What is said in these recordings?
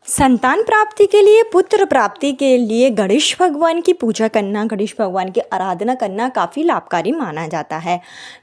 संतान प्राप्ति के लिए, पुत्र प्राप्ति के लिए गणेश भगवान की पूजा करना, गणेश भगवान की आराधना करना काफ़ी लाभकारी माना जाता है।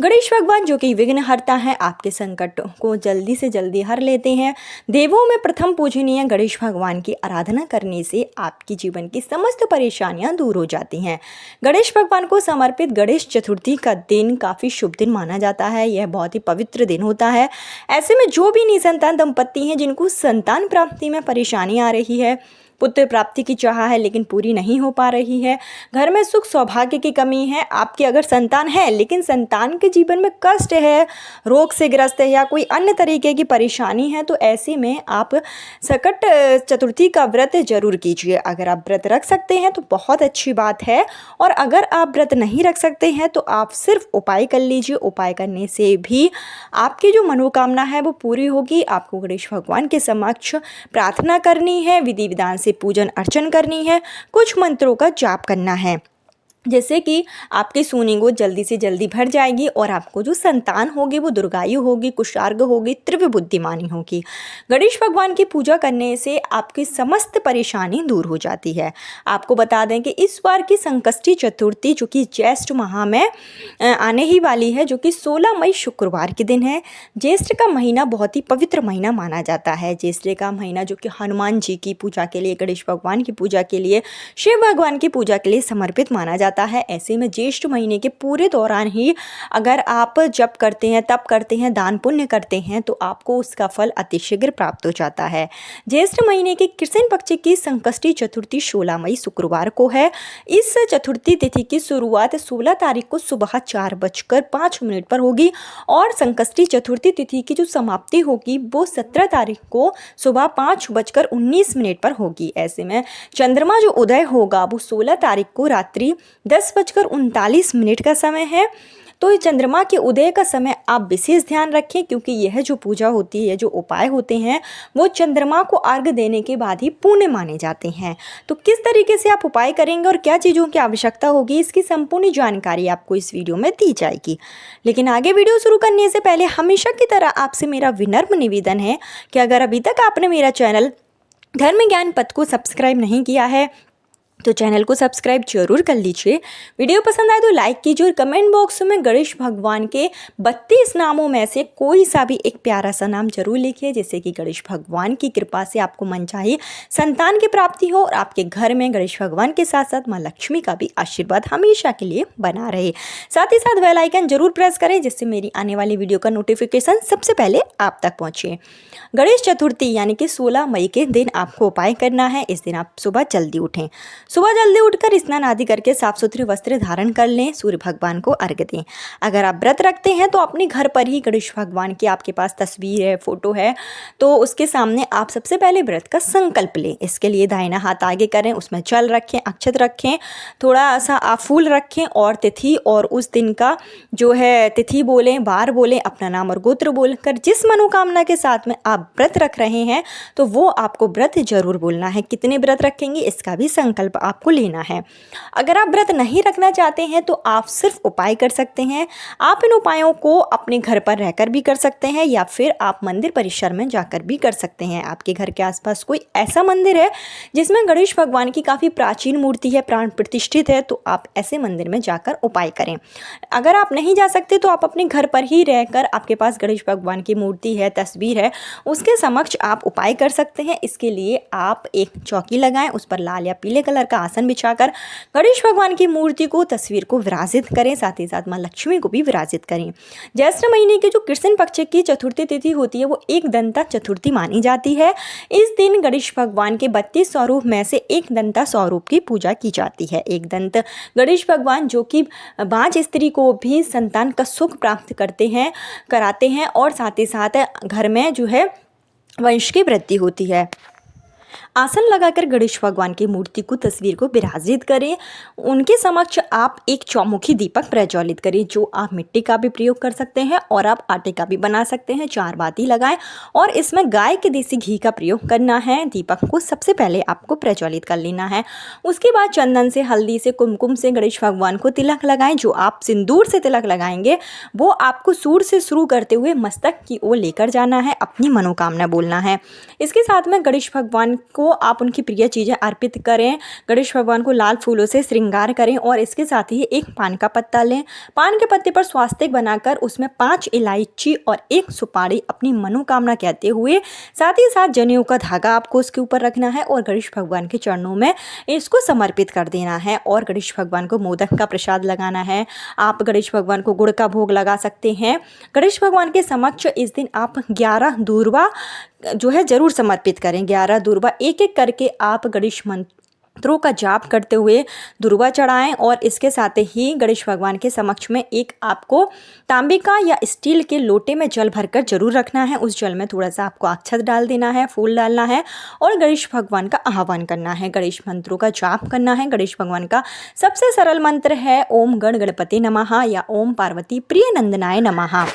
गणेश भगवान जो कि विघ्नहर्ता है, आपके संकट को जल्दी से जल्दी हर लेते हैं। देवों में प्रथम पूजनीय गणेश भगवान की आराधना करने से आपकी जीवन की समस्त परेशानियां दूर हो जाती हैं। गणेश भगवान को समर्पित गणेश चतुर्थी का दिन काफ़ी शुभ दिन माना जाता है। यह बहुत ही पवित्र दिन होता है। ऐसे में जो भी निसंतान दंपत्ति हैं जिनको संतान प्राप्ति में परेशानी आ रही है, पुत्र प्राप्ति की चाह है लेकिन पूरी नहीं हो पा रही है, घर में सुख सौभाग्य की कमी है, आपकी अगर संतान है लेकिन संतान के जीवन में कष्ट है, रोग से ग्रस्त है या कोई अन्य तरीके की परेशानी है, तो ऐसे में आप संकट चतुर्थी का व्रत जरूर कीजिए। अगर आप व्रत रख सकते हैं तो बहुत अच्छी बात है, और अगर आप व्रत नहीं रख सकते हैं तो आप सिर्फ उपाय कर लीजिए। उपाय करने से भी आपकी जो मनोकामना है वो पूरी होगी। आपको गणेश भगवान के समक्ष प्रार्थना करनी है, विधि विधान से पूजन अर्चन करनी है, कुछ मंत्रों का जाप करना है, जैसे कि आपकी सूनिंगो जल्दी से जल्दी भर जाएगी और आपको जो संतान होगी वो दीर्घायु होगी, कुशार्ग होगी, तीव्र बुद्धिमानी होगी। गणेश भगवान की पूजा करने से आपकी समस्त परेशानी दूर हो जाती है। आपको बता दें कि इस बार की संकष्टी चतुर्थी जो कि ज्येष्ठ माह में आने ही वाली है, जो कि 16 मई शुक्रवार के दिन है। ज्येष्ठ का महीना बहुत ही पवित्र महीना माना जाता है। ज्येष्ठ का महीना जो कि हनुमान जी की पूजा के लिए, गणेश भगवान की पूजा के लिए, शिव भगवान की पूजा के लिए समर्पित माना जाता है। ऐसे में ज्येष्ठ महीने के पूरे दौरान ही अगर आप जप करते हैं, तप करते हैं, दान पुण्य करते हैं तो आपको उसका फल अतिशीघ्र प्राप्त हो जाता है। ज्येष्ठ महीने की कृष्ण पक्ष की संकष्टी चतुर्थी 16 मई शुक्रवार को है। इस चतुर्थी तिथि की शुरुआत 16 तारीख को सुबह 4:05 पर होगी और संकष्टी चतुर्थी तिथि की जो समाप्ति होगी वो 17 तारीख को सुबह 5:19 पर होगी। ऐसे में चंद्रमा जो उदय होगा वो 16 तारीख को रात्रि 10:39 का समय है। तो ये चंद्रमा के उदय का समय आप विशेष ध्यान रखें, क्योंकि यह जो पूजा होती है, जो उपाय होते हैं, वो चंद्रमा को अर्घ्य देने के बाद ही पूर्ण माने जाते हैं। तो किस तरीके से आप उपाय करेंगे और क्या चीज़ों की आवश्यकता होगी, इसकी संपूर्ण जानकारी आपको इस वीडियो में दी जाएगी। लेकिन आगे वीडियो शुरू करने से पहले हमेशा की तरह आपसे मेरा विनम्र निवेदन है कि अगर अभी तक आपने मेरा चैनल धर्म ज्ञान पथ को सब्सक्राइब नहीं किया है तो चैनल को सब्सक्राइब जरूर कर लीजिए। वीडियो पसंद आए तो लाइक कीजिए और कमेंट बॉक्स में गणेश भगवान के 32 नामों में से कोई सा भी एक प्यारा सा नाम जरूर लिखिए, जिससे कि गणेश भगवान की कृपा से आपको मनचाही संतान की प्राप्ति हो और आपके घर में गणेश भगवान के साथ साथ माँ लक्ष्मी का भी आशीर्वाद हमेशा के लिए बना रहे। साथ ही साथ बेल आइकन जरूर प्रेस करें, जिससे मेरी आने वाली वीडियो का नोटिफिकेशन सबसे पहले आप तक पहुँचे। गणेश चतुर्थी यानी कि 16 मई के दिन आपको उपाय करना है। इस दिन आप सुबह जल्दी उठें, सुबह जल्दी उठकर स्नान आदि करके साफ सुथरे वस्त्र धारण कर लें, सूर्य भगवान को अर्घ्य दें। अगर आप व्रत रखते हैं तो अपने घर पर ही गणेश भगवान की आपके पास तस्वीर है, फोटो है, तो उसके सामने आप सबसे पहले व्रत का संकल्प लें। इसके लिए दाहिना हाथ आगे करें, उसमें जल रखें, अक्षत रखें, थोड़ा सा आप फूल रखें और तिथि और उस दिन का जो है तिथि बोलें, बार बोलें, अपना नाम और गोत्र बोलकर जिस मनोकामना के साथ में आप व्रत रख रहे हैं तो वो आपको व्रत जरूर बोलना है। कितने व्रत रखेंगे इसका भी संकल्प आपको लेना है। अगर आप व्रत नहीं रखना चाहते हैं तो आप सिर्फ उपाय कर सकते हैं। आप इन उपायों को अपने घर पर रहकर भी कर सकते हैं या फिर आप मंदिर परिसर में जाकर भी कर सकते हैं। आपके घर के आसपास कोई ऐसा मंदिर है जिसमें गणेश भगवान की काफ़ी प्राचीन मूर्ति है, प्राण प्रतिष्ठित है, तो आप ऐसे मंदिर में जाकर उपाय करें। अगर आप नहीं जा सकते तो आप अपने घर पर ही रहकर, आपके पास गणेश भगवान की मूर्ति है, तस्वीर है, उसके समक्ष आप उपाय कर सकते हैं। इसके लिए आप एक चौकी लगाएं, उस पर लाल या पीले कलर का आसन बिछाकर गणेश भगवान की मूर्ति को, तस्वीर को विराजित करें, साथ ही साथ माँ लक्ष्मी को भी विराजित करें। ज्येष्ठ महीने की जो कृष्ण पक्ष की चतुर्थी तिथि होती है वो एक दंता चतुर्थी मानी जाती है। इस दिन गणेश भगवान के 32 स्वरूप में से एक दंता स्वरूप की पूजा की जाती है। एक दंत गणेश भगवान जो कि बांझ स्त्री को भी संतान का सुख प्राप्त कराते हैं और साथ ही साथ घर में जो है वंश की वृद्धि होती है। आसन लगाकर गणेश भगवान की मूर्ति को, तस्वीर को विराजित करें। उनके समक्ष आप एक चौमुखी दीपक प्रज्वलित करें, जो आप मिट्टी का भी प्रयोग कर सकते हैं और आप आटे का भी बना सकते हैं। 4 बाती लगाएं और इसमें गाय के देसी घी का प्रयोग करना है। दीपक को सबसे पहले आपको प्रज्वलित कर लेना है। उसके बाद चंदन से, हल्दी से, कुमकुम से गणेश भगवान को तिलक लगाएं। जो आप सिंदूर से तिलक लगाएंगे वो आपको सूर्य से शुरू करते हुए मस्तक की ओर लेकर जाना है, अपनी मनोकामना बोलना है। इसके साथ में गणेश भगवान को आप उनकी प्रिय चीज़ें अर्पित करें। गणेश भगवान को लाल फूलों से श्रृंगार करें और इसके साथ ही एक पान का पत्ता लें। पान के पत्ते पर स्वास्तिक बनाकर उसमें 5 इलायची और 1 सुपारी अपनी मनोकामना कहते हुए साथ ही साथ जनेऊ का धागा आपको उसके ऊपर रखना है और गणेश भगवान के चरणों में इसको समर्पित कर देना है। और गणेश भगवान को मोदक का प्रसाद लगाना है। आप गणेश भगवान को गुड़ का भोग लगा सकते हैं। गणेश भगवान के समक्ष इस दिन आप 11 दूर्वा जो है ज़रूर समर्पित करें। 11 दूर्वा एक एक करके आप गणेश मंत्रों का जाप करते हुए दूर्वा चढ़ाएं और इसके साथ ही गणेश भगवान के समक्ष में एक आपको तांबे का या स्टील के लोटे में जल भरकर जरूर रखना है। उस जल में थोड़ा सा आपको अक्षत डाल देना है, फूल डालना है और गणेश भगवान का आह्वान करना है। गणेश मंत्रों का जाप करना है। गणेश भगवान का सबसे सरल मंत्र है ओम गण गणपति नमः या ओम पार्वती प्रिय नंदनाय नमः।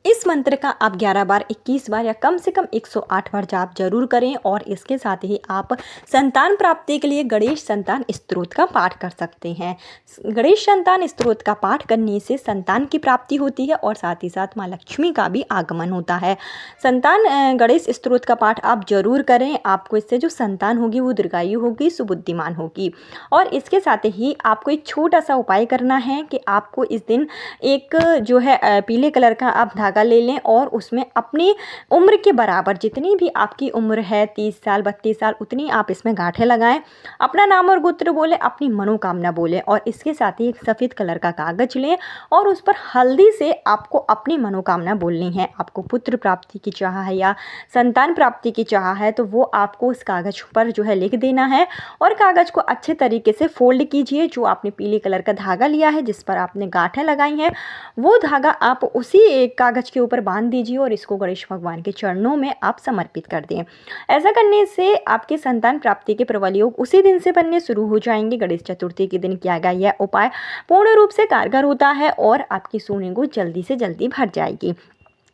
इस मंत्र का आप 11 बार, 21 बार या कम से कम 108 बार जाप जरूर करें। और इसके साथ ही आप संतान प्राप्ति के लिए गणेश संतान स्तोत्र का पाठ कर सकते हैं। गणेश संतान स्तोत्र का पाठ करने से संतान की प्राप्ति होती है और साथ ही साथ माँ लक्ष्मी का भी आगमन होता है। संतान गणेश स्तोत्र का पाठ आप जरूर करें। आपको इससे जो संतान होगी वो दीर्घायु होगी, सुबुद्धिमान होगी। और इसके साथ ही आपको एक छोटा सा उपाय करना है कि आपको इस दिन एक जो है पीले कलर का आप धागा ले लें और उसमें अपनी उम्र के बराबर जितनी भी आपकी उम्र है 30 साल 32 साल उतनी आप इसमें गांठें लगाएं। अपना नाम और गोत्र बोलें, अपनी मनोकामना बोलें और इसके साथ ही एक सफ़ेद कलर का कागज लें और उस पर हल्दी से आपको अपनी मनोकामना बोलनी है। आपको पुत्र प्राप्ति की चाह है या संतान प्राप्ति की चाह है तो वो आपको उस कागज पर जो है लिख देना है और कागज को अच्छे तरीके से फोल्ड कीजिए। जो आपने पीले कलर का धागा लिया है जिस पर आपने गांठें लगाई हैं वो धागा आप उसी एक कागज के ऊपर बांध दीजिए और इसको गणेश भगवान के चरणों में आप समर्पित कर दें। ऐसा करने से आपके संतान प्राप्ति के प्रबल योग उसी दिन से बनने शुरू हो जाएंगे। गणेश चतुर्थी के दिन किया गया यह उपाय पूर्ण रूप से कारगर होता है और आपकी सोने को जल्दी से जल्दी भर जाएगी।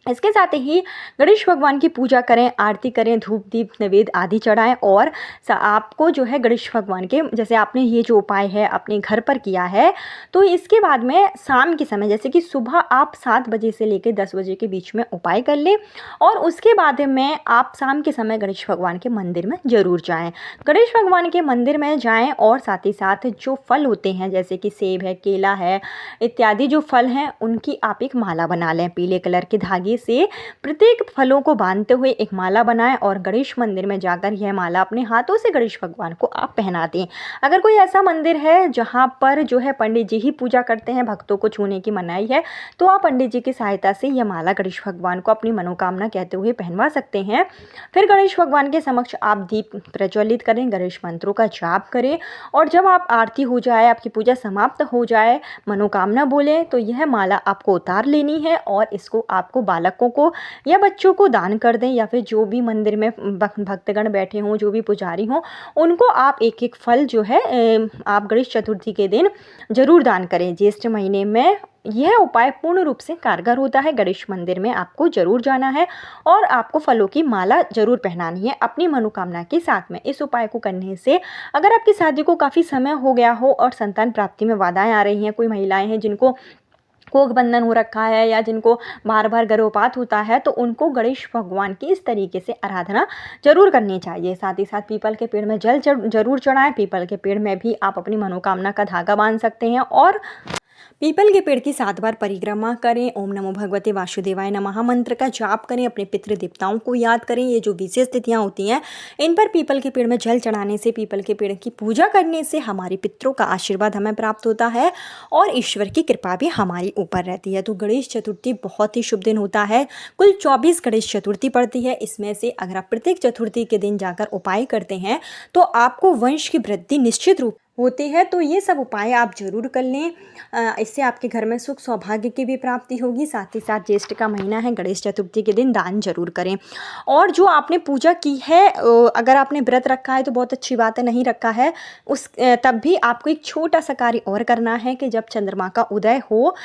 इसके साथ ही गणेश भगवान की पूजा करें, आरती करें, धूप दीप नैवेद्य आदि चढ़ाएं और आपको जो है गणेश भगवान के जैसे आपने ये जो उपाय है अपने घर पर किया है तो इसके बाद में शाम के समय जैसे कि सुबह आप 7 बजे से लेकर 10 बजे के बीच में उपाय कर लें और उसके बाद में आप शाम के समय गणेश भगवान के मंदिर में ज़रूर जाएँ। गणेश भगवान के मंदिर में जाएँ और साथ ही साथ जो फल होते हैं जैसे कि सेब है, केला है इत्यादि जो फल हैं उनकी आप एक माला बना लें। पीले कलर के धागे से प्रत्येक फलों को बांधते हुए एक माला बनाएं और गणेश मंदिर में जाकर यह माला अपने हाथों से गणेश भगवान को आप पहना दें। अगर कोई ऐसा मंदिर है जहां पर जो है पंडित जी ही पूजा करते हैं, भक्तों को छूने की मनाही है, तो आप पंडित जी की सहायता से यह माला गणेश भगवान को अपनी मनोकामना कहते हुए पहनवा सकते हैं। फिर गणेश भगवान के समक्ष आप दीप प्रज्वलित करें, गणेश मंत्रों का जाप करें और जब आप आरती हो जाए, आपकी पूजा समाप्त हो जाए, मनोकामना बोलें तो यह माला आपको उतार लेनी है और इसको आपको बालकों को या बच्चों को दान कर दें या फिर जो भी मंदिर में भक्तगण बैठे हों, जो भी पुजारी हों, उनको आप एक एक फल जो है आप गणेश चतुर्थी के दिन जरूर दान करें। ज्येष्ठ महीने में यह उपाय पूर्ण रूप से कारगर होता है। गणेश मंदिर में आपको जरूर जाना है और आपको फलों की माला जरूर पहनानी है अपनी मनोकामना के साथ में। इस उपाय को करने से अगर आपकी शादी को काफ़ी समय हो गया हो और संतान प्राप्ति में बाधाएं आ रही हैं, कोई महिलाएं हैं जिनको कोख बंधन हो रखा है या जिनको बार बार गर्भपात होता है, तो उनको गणेश भगवान की इस तरीके से आराधना जरूर करनी चाहिए। साथ ही साथ पीपल के पेड़ में जल जरूर चढ़ाएं। पीपल के पेड़ में भी आप अपनी मनोकामना का धागा बांध सकते हैं और पीपल के पेड़ की 7 बार परिक्रमा करें। ओम नमो भगवते वासुदेवाय नमः मंत्र का जाप करें। अपने पितृ देवताओं को याद करें। ये जो विशेष तिथियां होती हैं इन पर पीपल के पेड़ में जल चढ़ाने से, पीपल के पेड़ की पूजा करने से हमारे पितरों का आशीर्वाद हमें प्राप्त होता है और ईश्वर की कृपा भी हमारी ऊपर रहती है। तो गणेश चतुर्थी बहुत ही शुभ दिन होता है। कुल 24 गणेश चतुर्थी पड़ती है। इसमें से अगर आप प्रत्येक चतुर्थी के दिन जाकर उपाय करते हैं तो आपको वंश की वृद्धि निश्चित रूप होती है। तो ये सब उपाय आप जरूर कर लें। इससे आपके घर में सुख सौभाग्य की भी प्राप्ति होगी। साथ ही साथ ज्येष्ठ का महीना है, गणेश चतुर्थी के दिन दान जरूर करें। और जो आपने पूजा की है, अगर आपने व्रत रखा है तो बहुत अच्छी बात है, नहीं रखा है उस तब भी आपको एक छोटा सा कार्य और करना है कि जब चंद्रमा का उदय हो,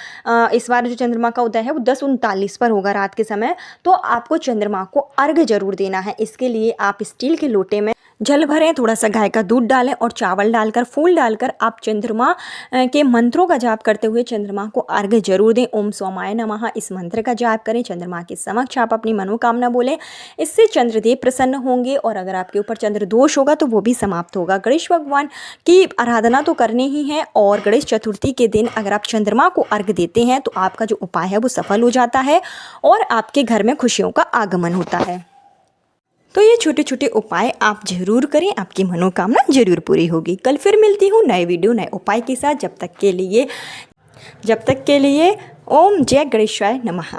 इस बार जो चंद्रमा का उदय है वो 10:39 पर होगा रात के समय, तो आपको चंद्रमा को अर्घ्य जरूर देना है। इसके लिए आप स्टील के लोटे में जल भरें, थोड़ा सा गाय का दूध डालें और चावल डालकर, फूल डालकर आप चंद्रमा के मंत्रों का जाप करते हुए चंद्रमा को अर्घ्य जरूर दें। ओम सोमाय नमः इस मंत्र का जाप करें, चंद्रमा के समक्ष आप अपनी मनोकामना बोलें। इससे चंद्रदेव प्रसन्न होंगे और अगर आपके ऊपर चंद्र दोष होगा तो वो भी समाप्त होगा। गणेश भगवान की आराधना तो करनी ही है और गणेश चतुर्थी के दिन अगर आप चंद्रमा को अर्घ्य देते हैं तो आपका जो उपाय है वो सफल हो जाता है और आपके घर में खुशियों का आगमन होता है। तो ये छोटे छोटे उपाय आप जरूर करें, आपकी मनोकामना जरूर पूरी होगी। कल फिर मिलती हूँ नए वीडियो नए उपाय के साथ। जब तक के लिए ओम जय गणेशाय नमः।